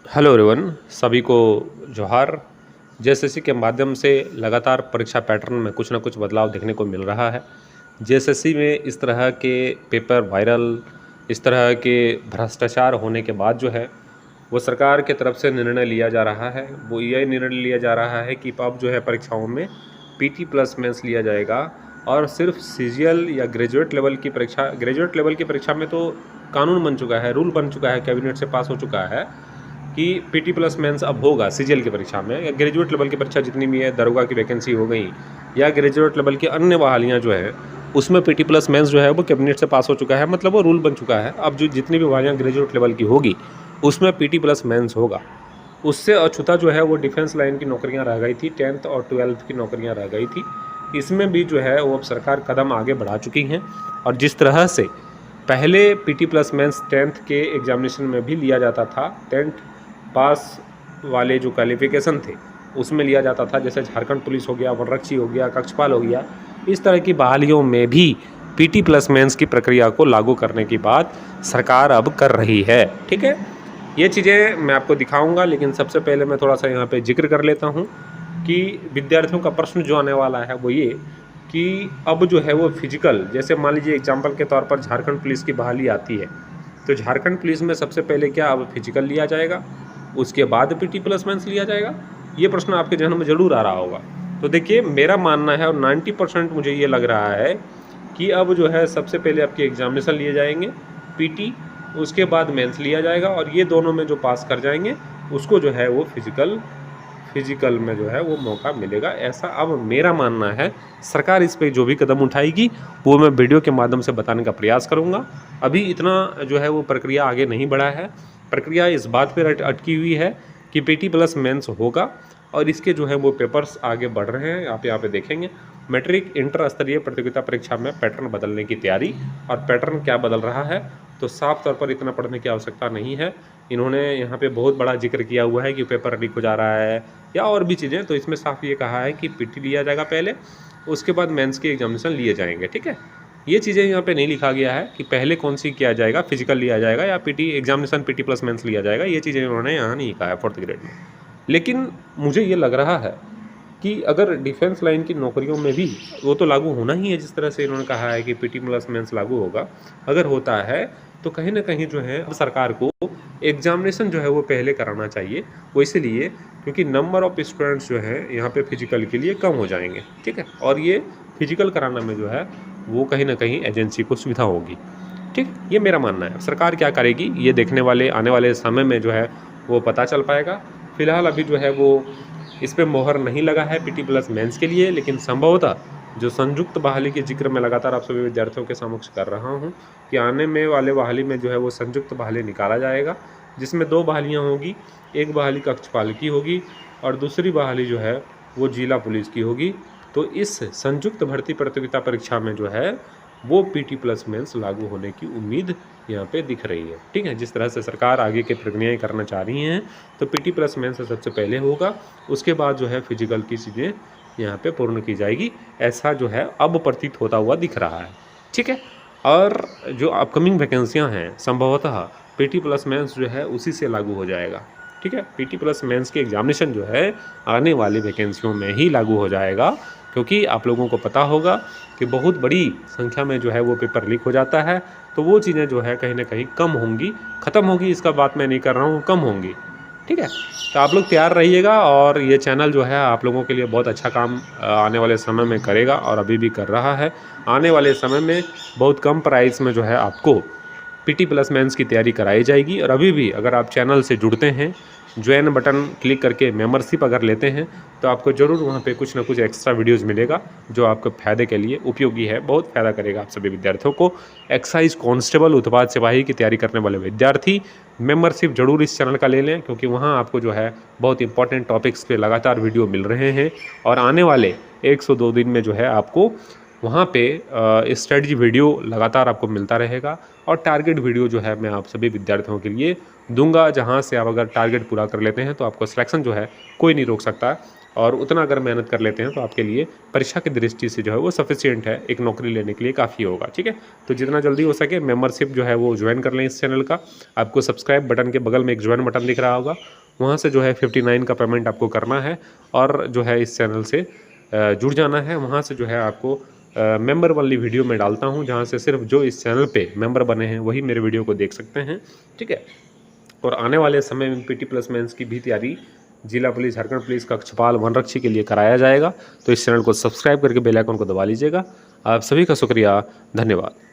Hello everyone, सभी को जोहार। जेएसएससी के माध्यम से लगातार परीक्षा पैटर्न में कुछ ना कुछ बदलाव देखने को मिल रहा है। जेएसएससी में इस तरह के पेपर वायरल, इस तरह के भ्रष्टाचार होने के बाद जो है वो सरकार के तरफ से निर्णय लिया जा रहा है। वो ये निर्णय लिया जा रहा है कि अब जो है परीक्षाओं में पीटी प्लस मेंस लिया जाएगा और सिर्फ सीजीएल या ग्रेजुएट लेवल की परीक्षा में तो कानून बन चुका है, रूल बन चुका है, कैबिनेट से पास हो चुका है कि पीटी प्लस मेंस अब होगा सीजीएल की परीक्षा में। या ग्रेजुएट लेवल की परीक्षा जितनी भी है, दरोगा की वैकेंसी हो गई या ग्रेजुएट लेवल की अन्य बहालियाँ जो है उसमें पीटी प्लस मेंस जो है वो कैबिनेट से पास हो चुका है, मतलब वो रूल बन चुका है। अब जो जितनी भी बहालियाँ ग्रेजुएट लेवल की होगी उसमें पीटी प्लस मेंस होगा। उससे अछूता जो है वो डिफेंस लाइन की नौकरियां रह गई थी, 10th और 12th की नौकरियां रह गई थी। इसमें भी जो है वो अब सरकार कदम आगे बढ़ा चुकी हैं। और जिस तरह से पहले पीटी प्लस मेंस 10th के एग्जामिनेशन में भी लिया जाता था, 10th पास वाले जो क्वालिफिकेशन थे उसमें लिया जाता था, जैसे झारखंड पुलिस हो गया, वनरक्षी हो गया, कक्षपाल हो गया, इस तरह की बहालियों में भी पीटी प्लस मेंस की प्रक्रिया को लागू करने की बात सरकार अब कर रही है। ठीक है, ये चीज़ें मैं आपको दिखाऊंगा, लेकिन सबसे पहले मैं थोड़ा सा यहाँ पे जिक्र कर लेता हूँ कि विद्यार्थियों का प्रश्न जो आने वाला है वो ये कि अब जो है वो फिजिकल, जैसे मान लीजिए एग्जाम्पल के तौर पर झारखंड पुलिस की बहाली आती है तो झारखंड पुलिस में सबसे पहले क्या अब फिजिकल लिया जाएगा, उसके बाद पीटी प्लस मेंस लिया जाएगा? ये प्रश्न आपके जहन में ज़रूर आ रहा होगा। तो देखिए, मेरा मानना है और 90% मुझे ये लग रहा है कि अब जो है सबसे पहले आपके एग्जामिनेशन लिए जाएंगे पीटी, उसके बाद मेंस लिया जाएगा और ये दोनों में जो पास कर जाएंगे उसको जो है वो फिजिकल में जो है वो मौका मिलेगा, ऐसा अब मेरा मानना है। सरकार इस पे जो भी कदम उठाएगी वो मैं वीडियो के माध्यम से बताने का प्रयास करूँगा। अभी इतना जो है वो प्रक्रिया आगे नहीं बढ़ा है। प्रक्रिया इस बात पर अटकी हुई है कि पीटी प्लस मेंस होगा और इसके जो है वो पेपर्स आगे बढ़ रहे हैं। आप यहाँ पे देखेंगे मैट्रिक इंटर स्तरीय प्रतियोगिता परीक्षा में पैटर्न बदलने की तैयारी। और पैटर्न क्या बदल रहा है तो साफ तौर पर इतना पढ़ने की आवश्यकता नहीं है। इन्होंने यहाँ पे बहुत बड़ा जिक्र किया हुआ है कि पेपर लीक हो जा रहा है या और भी चीज़ें, तो इसमें साफ ये कहा है कि पीटी लिया जाएगा पहले, उसके बाद मेंस के एग्जामिनेशन लिए जाएंगे। ठीक है, ये चीज़ें यहाँ पे नहीं लिखा गया है कि पहले कौन सी किया जाएगा, फिजिकल लिया जाएगा या PT examination PT plus mains लिया जाएगा। ये चीज़ें उन्होंने यहाँ नहीं लिखा है 4th ग्रेड में। लेकिन मुझे ये लग रहा है कि अगर डिफेंस लाइन की नौकरियों में भी वो तो लागू होना ही है, जिस तरह से इन्होंने कहा है कि पीटी प्लस मेंस लागू होगा, अगर होता है तो कहीं ना कहीं जो है सरकार को एग्जामिनेशन जो है वो पहले कराना चाहिए। वो इसलिए क्योंकि नंबर ऑफ स्टूडेंट्स जो है यहाँ पे फिजिकल के लिए कम हो जाएंगे। ठीक है, और ये फिजिकल कराना में जो है वो कहीं ना कहीं एजेंसी को सुविधा होगी। ठीक, ये मेरा मानना है। सरकार क्या करेगी ये देखने वाले आने वाले समय में जो है वो पता चल पाएगा। फिलहाल अभी जो है वो इस पर मोहर नहीं लगा है पीटी प्लस मेंस के लिए, लेकिन संभवतः जो संयुक्त बहाली के जिक्र मैं लगातार आप सभी विद्यार्थियों के समक्ष कर रहा हूं कि आने में वाले बहाली में जो है वो संयुक्त बहाली निकाला जाएगा, जिसमें 2 बहालियां होगी। एक बहाली कक्षपाल की होगी और दूसरी बहाली जो है वो जिला पुलिस की होगी। तो इस संयुक्त भर्ती प्रतियोगिता परीक्षा में जो है वो पीटी प्लस मेंस लागू होने की उम्मीद यहाँ पे दिख रही है। ठीक है, जिस तरह से सरकार आगे के प्रक्रियाएँ करना चाह रही हैं तो पीटी प्लस मेंस सबसे पहले होगा, उसके बाद जो है फिजिकल की चीज़ें यहाँ पे पूर्ण की जाएगी, ऐसा जो है अब प्रतीत होता हुआ दिख रहा है। ठीक है, और जो अपकमिंग वैकेंसियाँ हैं संभवतः पीटी प्लस मेंस जो है उसी से लागू हो जाएगा। ठीक है, पीटी प्लस मेंस के एग्जामिनेशन जो है आने वाली वैकेंसियों में ही लागू हो जाएगा, क्योंकि आप लोगों को पता होगा कि बहुत बड़ी संख्या में जो है वो पेपर लीक हो जाता है। तो वो चीज़ें जो है कहीं ना कहीं कम होंगी, ख़त्म होगी, इसका बात मैं नहीं कर रहा हूँ, कम होंगी। ठीक है, तो आप लोग तैयार रहिएगा और ये चैनल जो है आप लोगों के लिए बहुत अच्छा काम आने वाले समय में करेगा और अभी भी कर रहा है। आने वाले समय में बहुत कम प्राइस में जो है आपको पीटी प्लस मेंस की तैयारी कराई जाएगी। और अभी भी अगर आप चैनल से जुड़ते हैं, ज्वाइन बटन क्लिक करके मेंबरशिप अगर लेते हैं तो आपको ज़रूर वहाँ पे कुछ ना कुछ एक्स्ट्रा वीडियोस मिलेगा जो आपके फ़ायदे के लिए उपयोगी है, बहुत फ़ायदा करेगा आप सभी विद्यार्थियों को। एक्साइज कांस्टेबल उत्पाद सिपाही की तैयारी करने वाले विद्यार्थी मेंबरशिप जरूर इस चैनल का ले लें, क्योंकि वहाँ आपको जो है बहुत इंपॉर्टेंट टॉपिक्स पे लगातार वीडियो मिल रहे हैं और आने वाले 102 दिन में जो है आपको वहाँ पे स्ट्रेटजी वीडियो लगातार आपको मिलता रहेगा। और टारगेट वीडियो जो है मैं आप सभी विद्यार्थियों के लिए दूंगा, जहाँ से आप अगर टारगेट पूरा कर लेते हैं तो आपको सिलेक्शन जो है कोई नहीं रोक सकता। और उतना अगर मेहनत कर लेते हैं तो आपके लिए परीक्षा की दृष्टि से जो है वो सफिशिएंट है, एक नौकरी लेने के लिए काफ़ी होगा। ठीक है, तो जितना जल्दी हो सके मेंबरशिप जो है वो ज्वाइन कर लें इस चैनल का। आपको सब्सक्राइब बटन के बगल में एक ज्वाइन बटन दिख रहा होगा, वहाँ से जो है 59 का पेमेंट आपको करना है और जो है इस चैनल से जुड़ जाना है। वहाँ से जो है आपको मेंबर वाली वीडियो मैं डालता हूँ, जहाँ से सिर्फ जो इस चैनल पे मेंबर बने हैं वही मेरे वीडियो को देख सकते हैं, ठीक है। और आने वाले समय में PT प्लस मेंस की भी तैयारी जिला पुलिस, झारखंड पुलिस, कक्षपाल, वनरक्षी के लिए कराया जाएगा। तो इस चैनल को सब्सक्राइब करके बेल आइकन को दबा लीजिएगा। आप सभी का शुक्रिया, धन्यवाद।